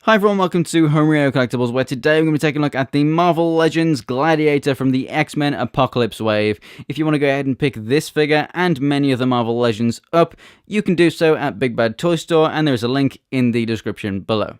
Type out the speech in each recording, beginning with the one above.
Hi everyone, welcome to Homerino Collectibles, where today we're going to be taking a look at the Marvel Legends Gladiator from the X-Men Apocalypse Wave. If you want to go ahead and pick this figure and many other Marvel Legends up, you can do so at Big Bad Toy Store, and there's a link in the description below.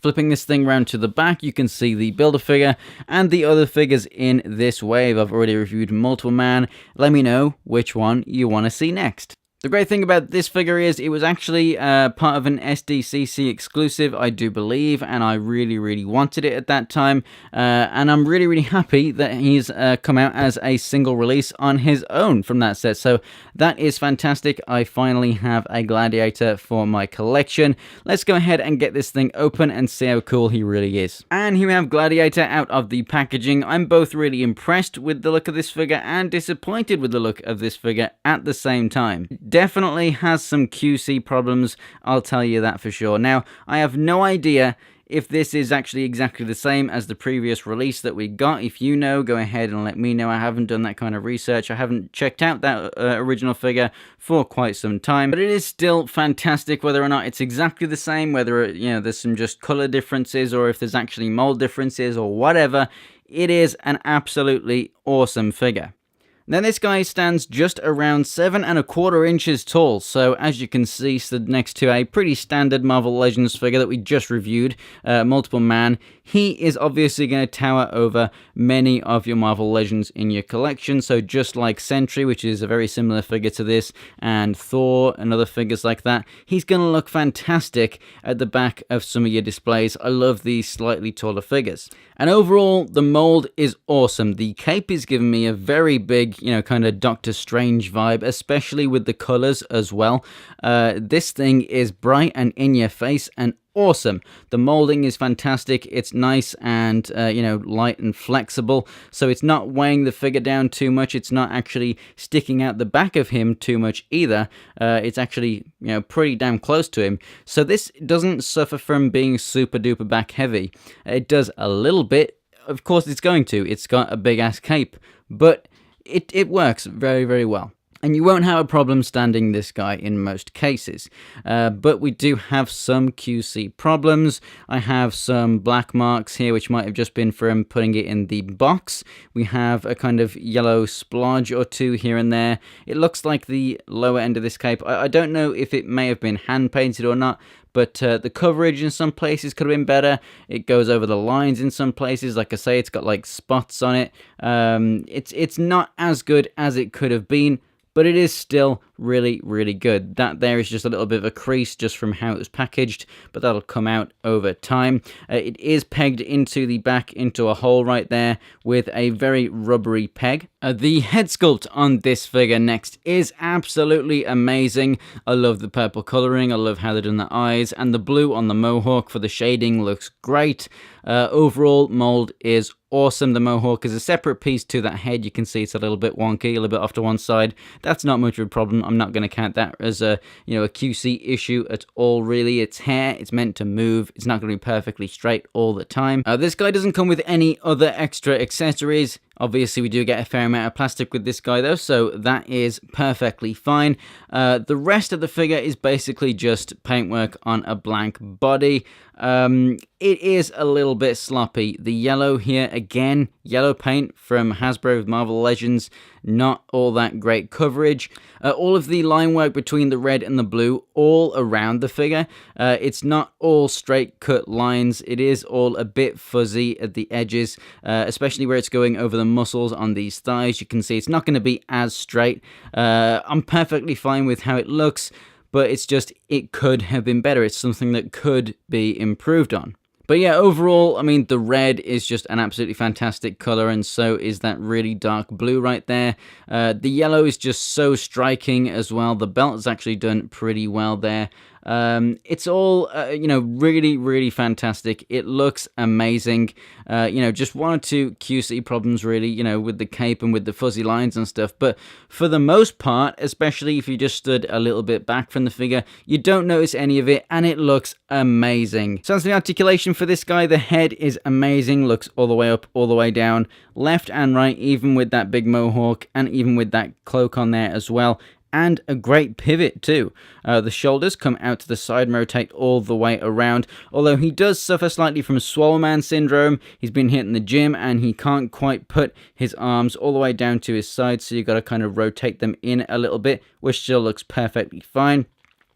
Flipping this thing around to the back, you can see the Build-A-Figure and the other figures in this wave. I've already reviewed multiple man. Let me know which one you want to see next. The great thing about this figure is it was actually part of an SDCC exclusive, I do believe, and I really wanted it at that time, and I'm really happy that he's come out as a single release on his own from that set, so that is fantastic. I finally have a Gladiator for my collection. Let's go ahead and get this thing open and see how cool he really is. And here we have Gladiator out of the packaging. I'm both really impressed with the look of this figure and disappointed with the look of this figure at the same time. Definitely has some QC problems, I'll tell you that for sure. Now, I have no idea if this is actually exactly the same as the previous release that we got. If you know, go ahead and let me know. I haven't done that kind of research. I haven't checked out that original figure for quite some time, but it is still fantastic whether or not it's exactly the same, whether, you know, there's some just color differences or if there's actually mold differences or whatever. It is an absolutely awesome figure. Now this guy stands just around 7¼ inches tall, so as you can see, stood next to a pretty standard Marvel Legends figure that we just reviewed, Multiple Man. He is obviously going to tower over many of your Marvel Legends in your collection, so just like Sentry, which is a very similar figure to this, and Thor and other figures like that, he's going to look fantastic at the back of some of your displays. I love these slightly taller figures. And overall, the mold is awesome. The cape is giving me a very big, you know, kind of Doctor Strange vibe, especially with the colors as well. This thing is bright and in your face and awesome. The molding is fantastic. It's nice and, you know, light and flexible. So it's not weighing the figure down too much. It's not actually sticking out the back of him too much either. It's actually, you know, pretty damn close to him. So this doesn't suffer from being super duper back heavy. It does a little bit. Of course it's going to. It's got a big ass cape, but it works very well. And you won't have a problem standing this guy in most cases. But we do have some QC problems. I have some black marks here, which might have just been from putting it in the box. We have a kind of yellow splodge or two here and there. It looks like the lower end of this cape. I don't know if it may have been hand painted or not, but the coverage in some places could have been better. It goes over the lines in some places. Like I say, it's got like spots on it. It's not as good as it could have been, but it is still really good. That there is just a little bit of a crease just from how it was packaged, but that'll come out over time. It is pegged into the back into a hole right there with a very rubbery peg. The head sculpt on this figure next is absolutely amazing. I love the purple coloring. I love how they've done the eyes, and the blue on the mohawk for the shading looks great. Overall, mold is awesome. The mohawk is a separate piece to that head. You can see it's a little bit wonky, a little bit off to one side. That's not much of a problem. I'm not going to count that as a, you know, a QC issue at all, really. It's hair. It's meant to move. It's not going to be perfectly straight all the time. This guy doesn't come with any other extra accessories. Obviously, we do get a fair amount of plastic with this guy, though, so that is perfectly fine. The rest of the figure is basically just paintwork on a blank body. It is a little bit sloppy. The yellow here, again, yellow paint from Hasbro with Marvel Legends, not all that great coverage. All of the line work between the red and the blue, all around the figure. It's not all straight cut lines. It is all a bit fuzzy at the edges, especially where it's going over the muscles on these thighs. You can see it's not going to be as straight. I'm perfectly fine with how it looks, but it's just, it could have been better. It's something that could be improved on. But yeah, overall, I mean, the red is just an absolutely fantastic color, and so is that really dark blue right there. The yellow is just so striking as well. The belt is actually done pretty well there. It's all, you know, really fantastic. It looks amazing. You know, just one or two QC problems really, you know, with the cape and with the fuzzy lines and stuff. But for the most part, especially if you just stood a little bit back from the figure, you don't notice any of it, and it looks amazing. So as the articulation for this guy, the head is amazing. Looks all the way up, all the way down, left and right, even with that big mohawk and even with that cloak on there as well. and a great pivot too. The shoulders come out to the side and rotate all the way around, although he does suffer slightly from Swole Man syndrome. He's been hit in the gym and he can't quite put his arms all the way down to his sides, so you've got to kind of rotate them in a little bit, which still looks perfectly fine.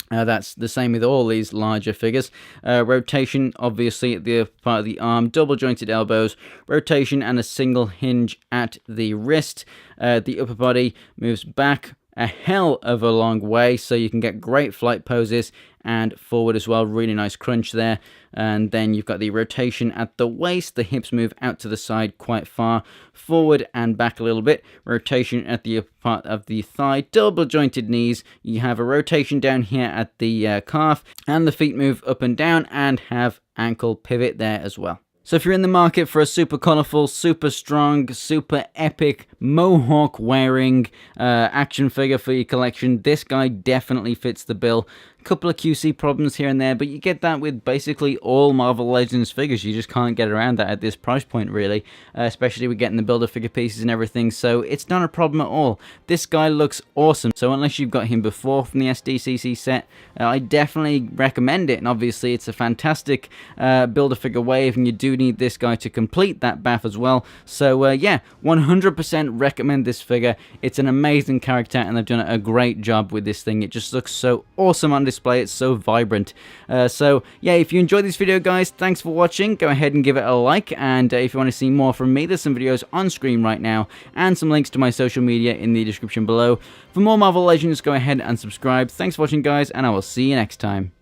That's the same with all these larger figures. Rotation, obviously, at the part of the arm, double jointed elbows, rotation and a single hinge at the wrist. The upper body moves back a hell of a long way, so you can get great flight poses, and forward as well. Really nice crunch there. And then you've got the rotation at the waist. The hips move out to the side quite far, forward and back a little bit. Rotation at the upper part of the thigh, double jointed knees. You have a rotation down here at the calf, and the feet move up and down and have ankle pivot there as well. So if you're in the market for a super colourful, super strong, super epic, mohawk wearing action figure for your collection, this guy definitely fits the bill. Couple of QC problems here and there, but you get that with basically all Marvel Legends figures. You just can't get around that at this price point, really, especially with getting the Build-A-Figure pieces and everything, so it's not a problem at all. This guy looks awesome, so unless you've got him before from the SDCC set, I definitely recommend it, and obviously it's a fantastic Build-A-Figure wave, and you do need this guy to complete that BAF as well, so yeah, 100% recommend this figure. It's an amazing character, and they've done a great job with this thing. It just looks so awesome on display. It's so vibrant. So yeah, if you enjoyed this video, guys, thanks for watching. Go ahead and give it a like, and if you want to see more from me, there's some videos on screen right now and some links to my social media in the description below. For more Marvel Legends, go ahead and subscribe. Thanks for watching, guys, and I will see you next time.